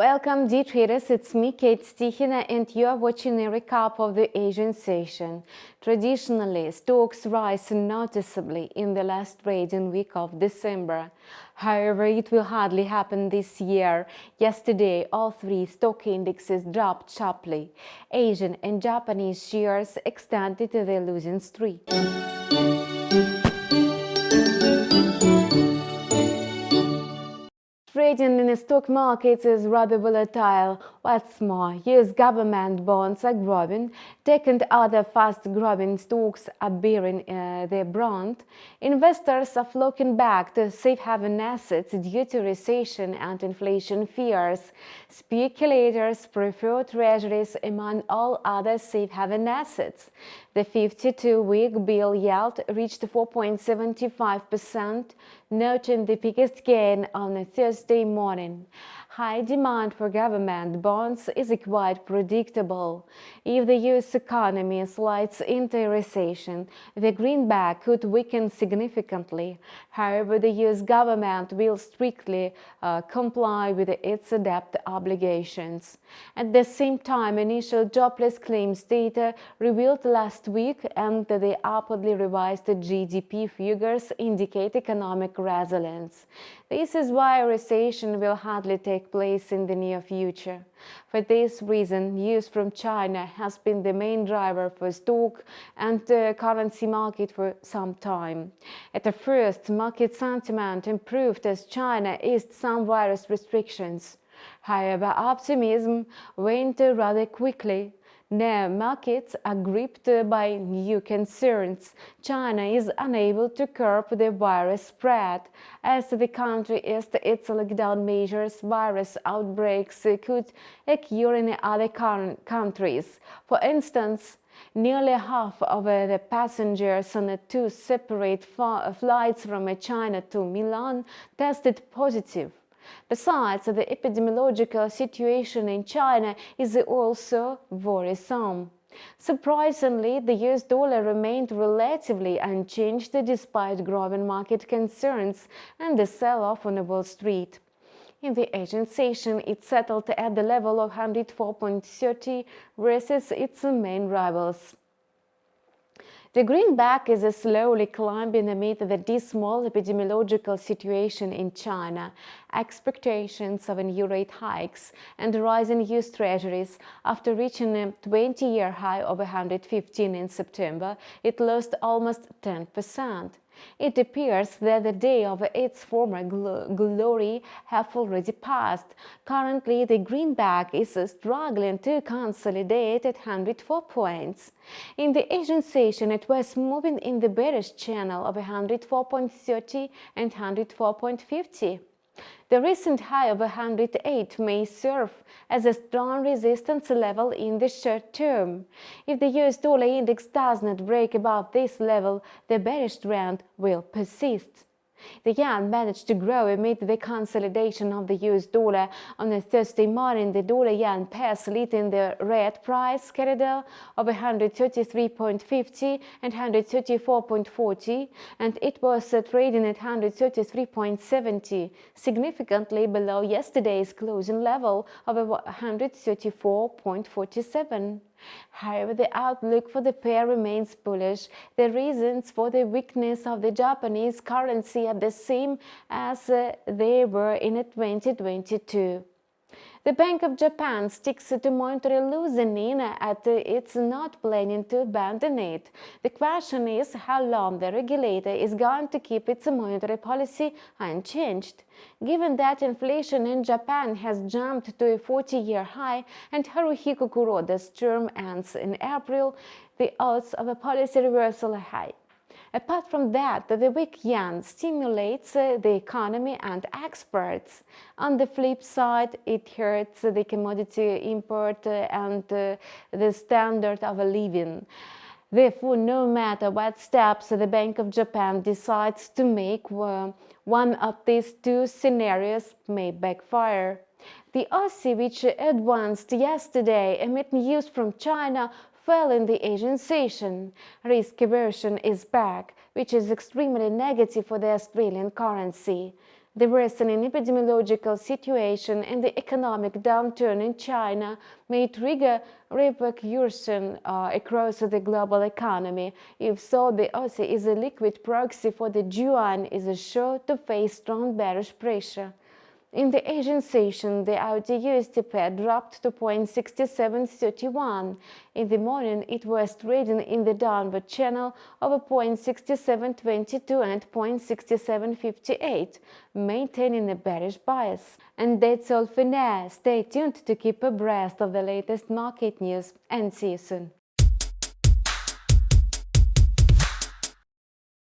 Welcome, day traders. It's me, Kate Stichina, and you are watching a recap of the Asian session. Traditionally, stocks rise noticeably in the last trading week of December. However, it will hardly happen this year. Yesterday, all three stock indexes dropped sharply. Asian and Japanese shares extended their losing streak. Trading in the stock markets is rather volatile. What's more, US government bonds are growing, tech and other fast-growing stocks are bearing their brunt. Investors are flocking back to safe haven assets due to recession and inflation fears. Speculators prefer Treasuries among all other safe haven assets. The 52-week bill yield reached 4.75%, noting the biggest gain on a Thursday morning. High demand for government bonds is quite predictable. If the US economy slides into a recession, the greenback could weaken significantly. However, the US government will strictly comply with its debt obligations. At the same time, initial jobless claims data revealed last week and the upwardly revised GDP figures indicate economic resilience. This is why a recession will hardly take place in the near future. For this reason, news from China has been the main driver for stock and currency market for some time. At first, market sentiment improved as China eased some virus restrictions. However, optimism waned rather quickly. Now markets are gripped by new concerns. China is unable to curb the virus spread. As the country eased its lockdown measures, virus outbreaks could occur in other countries. For instance, nearly half of the passengers on two separate flights from China to Milan tested positive. Besides, the epidemiological situation in China is also worrisome. Surprisingly, the US dollar remained relatively unchanged despite growing market concerns and the sell-off on Wall Street. In the Asian session, it settled at the level of 104.30 versus its main rivals. The greenback is slowly climbing amid the dismal epidemiological situation in China, expectations of new rate hikes, and rising US Treasuries. After reaching a 20-year high of 115 in September, it lost almost 10%. It appears that the day of its former glory have already passed. Currently, the greenback is struggling to consolidate at 104 points. In the Asian session, it was moving in the bearish channel of 104.30 and 104.50. The recent high of 108 may serve as a strong resistance level in the short term. If the US dollar index does not break above this level, the bearish trend will persist. The yen managed to grow amid the consolidation of the US dollar. On a Thursday morning, the dollar-yen pair slid in the red price corridor of 133.50 and 134.40, and it was trading at 133.70, significantly below yesterday's closing level of 134.47. However, the outlook for the pair remains bullish. The reasons for the weakness of the Japanese currency are the same as they were in 2022. The Bank of Japan sticks to monetary loosening and it's not planning to abandon it. The question is how long the regulator is going to keep its monetary policy unchanged. Given that inflation in Japan has jumped to a 40-year high and Haruhiko Kuroda's term ends in April, the odds of a policy reversal are high. Apart from that, the weak yen stimulates the economy and exports. On the flip side, it hurts the commodity import and the standard of living. Therefore, no matter what steps the Bank of Japan decides to make, one of these two scenarios may backfire. The Aussie, which advanced yesterday amid news from China, fell in the Asian session. Risk aversion is back, which is extremely negative for the Australian currency. The worsening epidemiological situation and the economic downturn in China may trigger repercussions across the global economy. If so, the Aussie is a liquid proxy for the yuan is sure to face strong bearish pressure. In the Asian session, the AUD USD pair dropped to 0.6731. In the morning, it was trading in the downward channel over 0.6722 and 0.6758, maintaining a bearish bias. And that's all for now. Stay tuned to keep abreast of the latest market news, and see you soon.